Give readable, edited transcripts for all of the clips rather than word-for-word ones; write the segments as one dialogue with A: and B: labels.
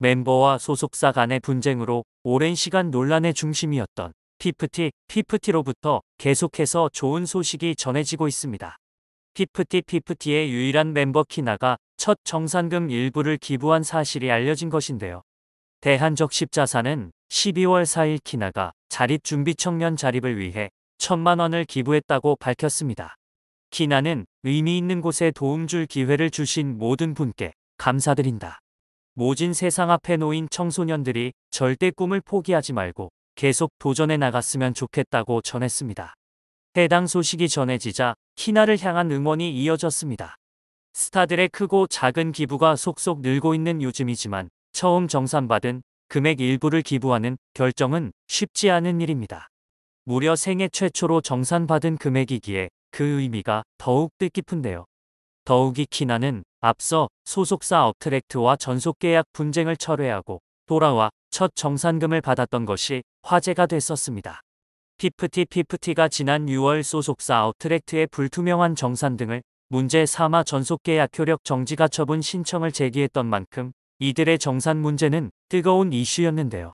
A: 멤버와 소속사 간의 분쟁으로 오랜 시간 논란의 중심이었던 피프티로부터 계속해서 좋은 소식이 전해지고 있습니다. 피프티의 유일한 멤버 키나가 첫 정산금 일부를 기부한 사실이 알려진 것인데요. 대한적십자사는 12월 4일 키나가 자립준비 청년 자립을 위해 1,000만 원을 기부했다고 밝혔습니다. 키나는 의미 있는 곳에 도움 줄 기회를 주신 모든 분께 감사드린다. 모진 세상 앞에 놓인 청소년들이 절대 꿈을 포기하지 말고 계속 도전해 나갔으면 좋겠다고 전했습니다. 해당 소식이 전해지자 키나를 향한 응원이 이어졌습니다. 스타들의 크고 작은 기부가 속속 늘고 있는 요즘이지만 처음 정산받은 금액 일부를 기부하는 결정은 쉽지 않은 일입니다. 무려 생애 최초로 정산받은 금액이기에 그 의미가 더욱 뜻깊은데요. 더욱이 키나는 앞서 소속사 업트랙트와 전속계약 분쟁을 철회하고 돌아와 첫 정산금을 받았던 것이 화제가 됐었습니다. 피프티가 지난 6월 소속사 업트랙트의 불투명한 정산 등을 문제 삼아 전속계약 효력 정지가 처분 신청을 제기했던 만큼 이들의 정산 문제는 뜨거운 이슈였는데요.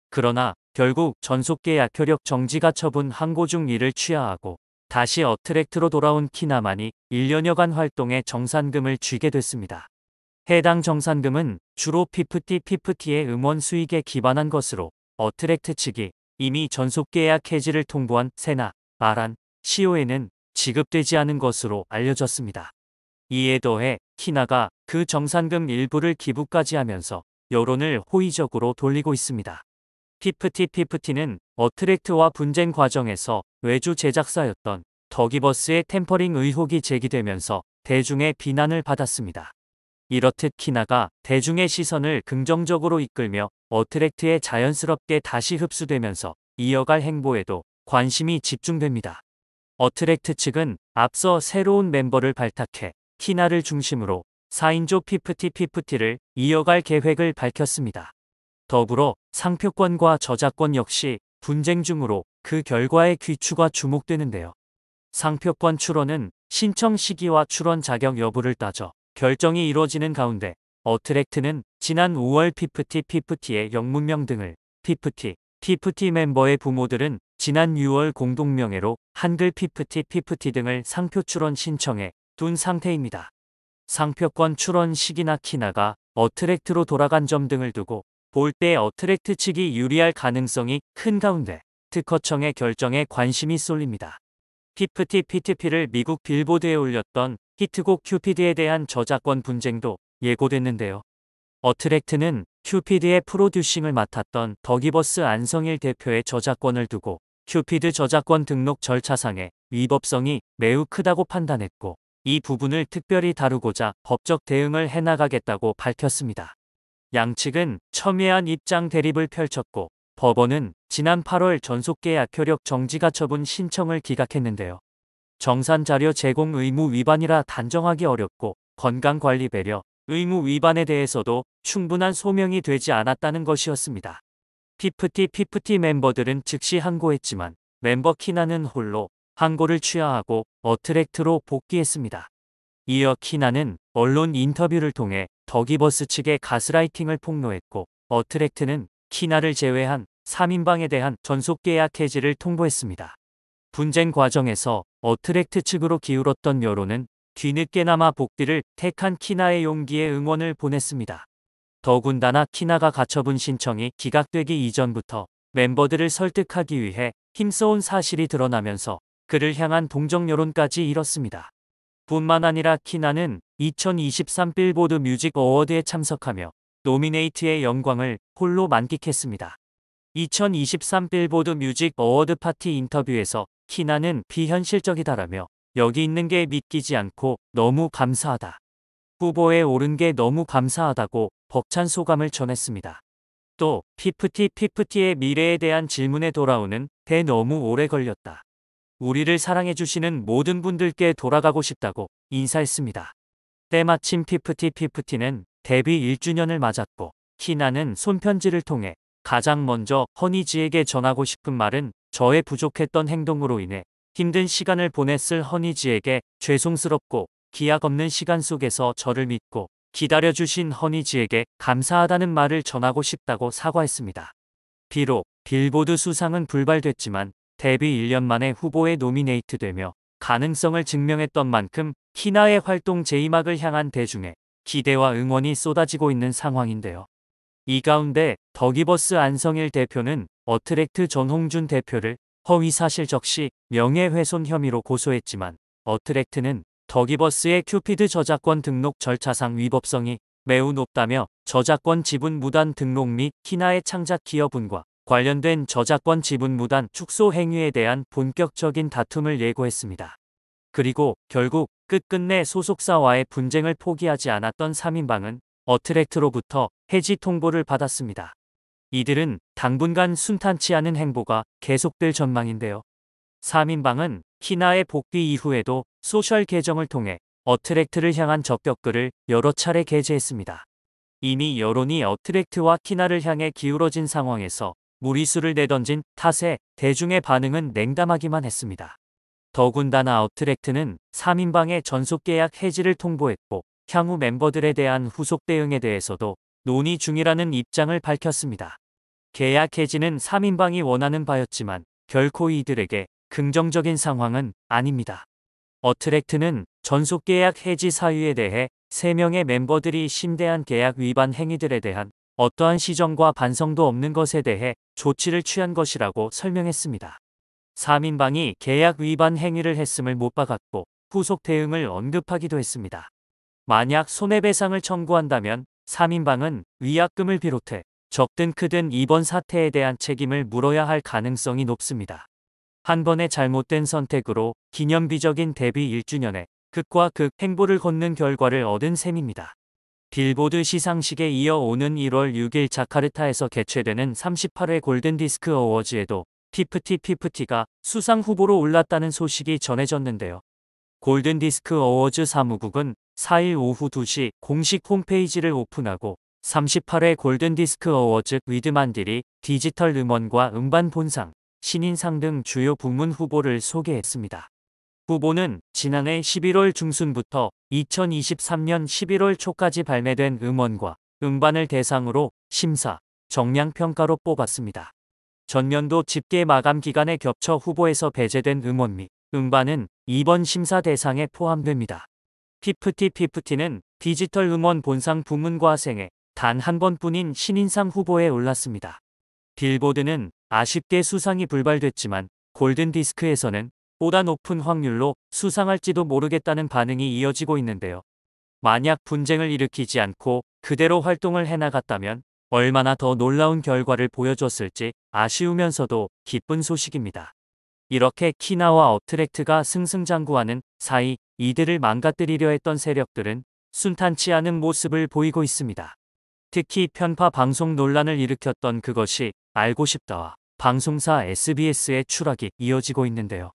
A: 그러나 결국 전속계약 효력 정지가 처분 항고 중 이를 취하하고 다시 업트랙트로 돌아온 키나만이 1년여간 활동에 정산금을 쥐게 됐습니다. 해당 정산금은 주로 피프티의 음원 수익에 기반한 것으로 업트랙트 측이 이미 전속계약 해지를 통보한 세나, 아란, CO에는 지급되지 않은 것으로 알려졌습니다. 이에 더해 키나가 그 정산금 일부를 기부까지 하면서 여론을 호의적으로 돌리고 있습니다. 피프티는 업트랙트와 분쟁 과정에서 외주 제작사였던 더기버스의 템퍼링 의혹이 제기되면서 대중의 비난을 받았습니다. 이렇듯 키나가 대중의 시선을 긍정적으로 이끌며 업트랙트에 자연스럽게 다시 흡수되면서 이어갈 행보에도 관심이 집중됩니다. 업트랙트 측은 앞서 새로운 멤버를 발탁해 키나를 중심으로 4인조 피프티를 이어갈 계획을 밝혔습니다. 더불어 상표권과 저작권 역시 분쟁 중으로 그 결과의 귀추가 주목되는데요. 상표권 출원은 신청 시기와 출원 자격 여부를 따져 결정이 이루어지는 가운데 업트랙트는 지난 5월 피프티의 영문명 등을 피프티 멤버의 부모들은 지난 6월 공동명예로 한글 피프티 등을 상표 출원 신청해 둔 상태입니다. 상표권 출원 시기나 키나가 업트랙트로 돌아간 점 등을 두고 볼 때 업트랙트 측이 유리할 가능성이 큰 가운데 특허청의 결정에 관심이 쏠립니다. 피프티를 미국 빌보드에 올렸던 히트곡 큐피드에 대한 저작권 분쟁도 예고됐는데요. 업트랙트는 큐피드의 프로듀싱을 맡았던 더기버스 안성일 대표의 저작권을 두고 큐피드 저작권 등록 절차상의 위법성이 매우 크다고 판단했고 이 부분을 특별히 다루고자 법적 대응을 해나가겠다고 밝혔습니다. 양측은 첨예한 입장 대립을 펼쳤고 법원은 지난 8월 전속계약 효력 정지가 처분 신청을 기각했는데요. 정산자료 제공 의무 위반이라 단정하기 어렵고 건강관리 배려 의무 위반에 대해서도 충분한 소명이 되지 않았다는 것이었습니다. 피프티 멤버들은 즉시 항고했지만 멤버 키나는 홀로 항고를 취하하고 업트랙트로 복귀했습니다. 이어 키나는 언론 인터뷰를 통해 더기버스 측의 가스라이팅을 폭로했고 업트랙트는 키나를 제외한 3인방에 대한 전속계약 해지를 통보했습니다. 분쟁 과정에서 업트랙트 측으로 기울었던 여론은 뒤늦게나마 복귀를 택한 키나의 용기에 응원을 보냈습니다. 더군다나 키나가 가처분 신청이 기각되기 이전부터 멤버들을 설득하기 위해 힘써온 사실이 드러나면서 그를 향한 동정 여론까지 일었습니다. 뿐만 아니라 키나는 2023 빌보드 뮤직 어워드에 참석하며 노미네이트의 영광을 홀로 만끽했습니다. 2023 빌보드 뮤직 어워드 파티 인터뷰에서 키나는 비현실적이다라며 여기 있는 게 믿기지 않고 너무 감사하다. 후보에 오른 게 너무 감사하다고 벅찬 소감을 전했습니다. 또 피프티의 미래에 대한 질문에 돌아오는 데 너무 오래 걸렸다. 우리를 사랑해주시는 모든 분들께 돌아가고 싶다고 인사했습니다. 때마침 피프티는 데뷔 1주년을 맞았고 키나는 손편지를 통해 가장 먼저 허니지에게 전하고 싶은 말은 저의 부족했던 행동으로 인해 힘든 시간을 보냈을 허니지에게 죄송스럽고 기약 없는 시간 속에서 저를 믿고 기다려주신 허니즈에게 감사하다는 말을 전하고 싶다고 사과했습니다. 비록 빌보드 수상은 불발됐지만 데뷔 1년 만에 후보에 노미네이트되며 가능성을 증명했던 만큼 키나의 활동 제2막을 향한 대중의 기대와 응원이 쏟아지고 있는 상황인데요. 이 가운데 더기버스 안성일 대표는 어트랙트 전홍준 대표를 허위사실 적시 명예훼손 혐의로 고소했지만 어트랙트는 더기버스의 큐피드 저작권 등록 절차상 위법성이 매우 높다며 저작권 지분 무단 등록 및 키나의 창작 기업은과 관련된 저작권 지분 무단 축소 행위에 대한 본격적인 다툼을 예고했습니다. 그리고 결국 끝끝내 소속사와의 분쟁을 포기하지 않았던 3인방은 어트랙트로부터 해지 통보를 받았습니다. 이들은 당분간 순탄치 않은 행보가 계속될 전망인데요. 3인방은 키나의 복귀 이후에도 소셜 계정을 통해 어트랙트를 향한 적격글을 여러 차례 게재했습니다. 이미 여론이 어트랙트와 키나를 향해 기울어진 상황에서 무리수를 내던진 탓에 대중의 반응은 냉담하기만 했습니다. 더군다나 어트랙트는 3인방의 전속계약 해지를 통보했고 향후 멤버들에 대한 후속 대응에 대해서도 논의 중이라는 입장을 밝혔습니다. 계약 해지는 3인방이 원하는 바였지만 결코 이들에게 긍정적인 상황은 아닙니다. 어트랙트는 전속계약 해지 사유에 대해 3명의 멤버들이 심대한 계약 위반 행위들에 대한 어떠한 시정과 반성도 없는 것에 대해 조치를 취한 것이라고 설명했습니다. 3인방이 계약 위반 행위를 했음을 못 박았고 후속 대응을 언급하기도 했습니다. 만약 손해배상을 청구한다면 3인방은 위약금을 비롯해 적든 크든 이번 사태에 대한 책임을 물어야 할 가능성이 높습니다. 한 번의 잘못된 선택으로 기념비적인 데뷔 1주년에 극과 극 행보를 걷는 결과를 얻은 셈입니다. 빌보드 시상식에 이어 오는 1월 6일 자카르타에서 개최되는 38회 골든디스크 어워즈에도 피프티가 수상 후보로 올랐다는 소식이 전해졌는데요. 골든디스크 어워즈 사무국은 4일 오후 2시 공식 홈페이지를 오픈하고 38회 골든디스크 어워즈 위드만딜이 디지털 음원과 음반 본상, 신인상 등 주요 부문 후보를 소개했습니다. 후보는 지난해 11월 중순부터 2023년 11월 초까지 발매된 음원과 음반을 대상으로 심사, 정량 평가로 뽑았습니다. 전년도 집계 마감 기간에 겹쳐 후보에서 배제된 음원 및 음반은 이번 심사 대상에 포함됩니다. 피프티는 디지털 음원 본상 부문과 생애 단 한 번뿐인 신인상 후보에 올랐습니다. 빌보드는 아쉽게 수상이 불발됐지만 골든디스크에서는 보다 높은 확률로 수상할지도 모르겠다는 반응이 이어지고 있는데요. 만약 분쟁을 일으키지 않고 그대로 활동을 해나갔다면 얼마나 더 놀라운 결과를 보여줬을지 아쉬우면서도 기쁜 소식입니다. 이렇게 키나와 어트랙트가 승승장구하는 사이 이들을 망가뜨리려 했던 세력들은 순탄치 않은 모습을 보이고 있습니다. 특히 편파 방송 논란을 일으켰던 그것이 알고 싶다와 방송사 SBS의 추락이 이어지고 있는데요.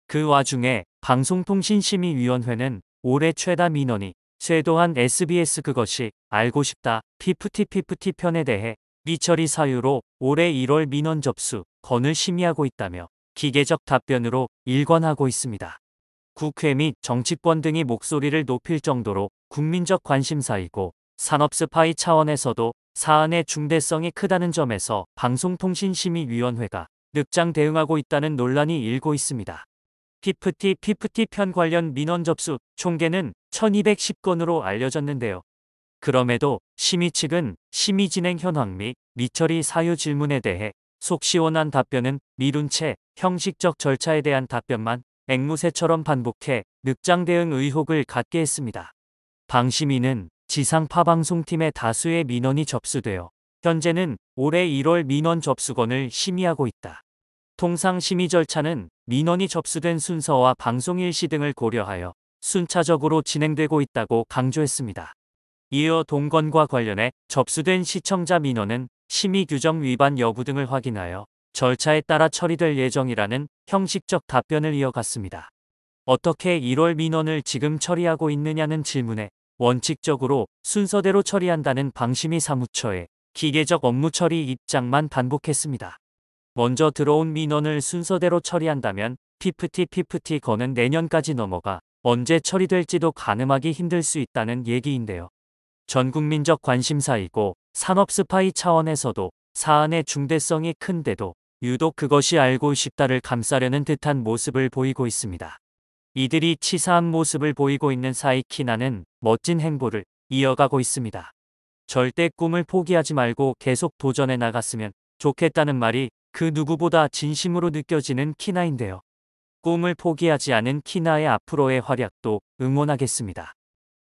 A: 그 와중에 방송통신심의위원회는 올해 최다 민원이 쇄도한 SBS 그것이 알고 싶다 피프티 편에 대해 미처리 사유로 올해 1월 민원 접수 건을 심의하고 있다며 기계적 답변으로 일관하고 있습니다. 국회 및 정치권 등이 목소리를 높일 정도로 국민적 관심사이고 산업 스파이 차원에서도 사안의 중대성이 크다는 점에서 방송통신심의위원회가 늑장 대응하고 있다는 논란이 일고 있습니다. 피프티 편 관련 민원 접수 총계는 1210건으로 알려졌는데요. 그럼에도 심의 측은 심의 진행 현황 및 미처리 사유 질문에 대해 속 시원한 답변은 미룬 채 형식적 절차에 대한 답변만 앵무새처럼 반복해 늑장 대응 의혹을 갖게 했습니다. 방심위는 지상파 방송팀의 다수의 민원이 접수되어 현재는 올해 1월 민원 접수건을 심의하고 있다. 통상 심의 절차는 민원이 접수된 순서와 방송 일시 등을 고려하여 순차적으로 진행되고 있다고 강조했습니다. 이어 동건과 관련해 접수된 시청자 민원은 심의 규정 위반 여부 등을 확인하여 절차에 따라 처리될 예정이라는 형식적 답변을 이어갔습니다. 어떻게 1월 민원을 지금 처리하고 있느냐는 질문에 원칙적으로 순서대로 처리한다는 방심위 사무처의 기계적 업무 처리 입장만 반복했습니다. 먼저 들어온 민원을 순서대로 처리한다면 피프티 건은 내년까지 넘어가 언제 처리될지도 가늠하기 힘들 수 있다는 얘기인데요. 전국민적 관심사이고 산업 스파이 차원에서도 사안의 중대성이 큰데도 유독 그것이 알고 싶다를 감싸려는 듯한 모습을 보이고 있습니다. 이들이 치사한 모습을 보이고 있는 사이 키나는 멋진 행보를 이어가고 있습니다. 절대 꿈을 포기하지 말고 계속 도전해 나갔으면 좋겠다는 말이 그 누구보다 진심으로 느껴지는 키나인데요. 꿈을 포기하지 않은 키나의 앞으로의 활약도 응원하겠습니다.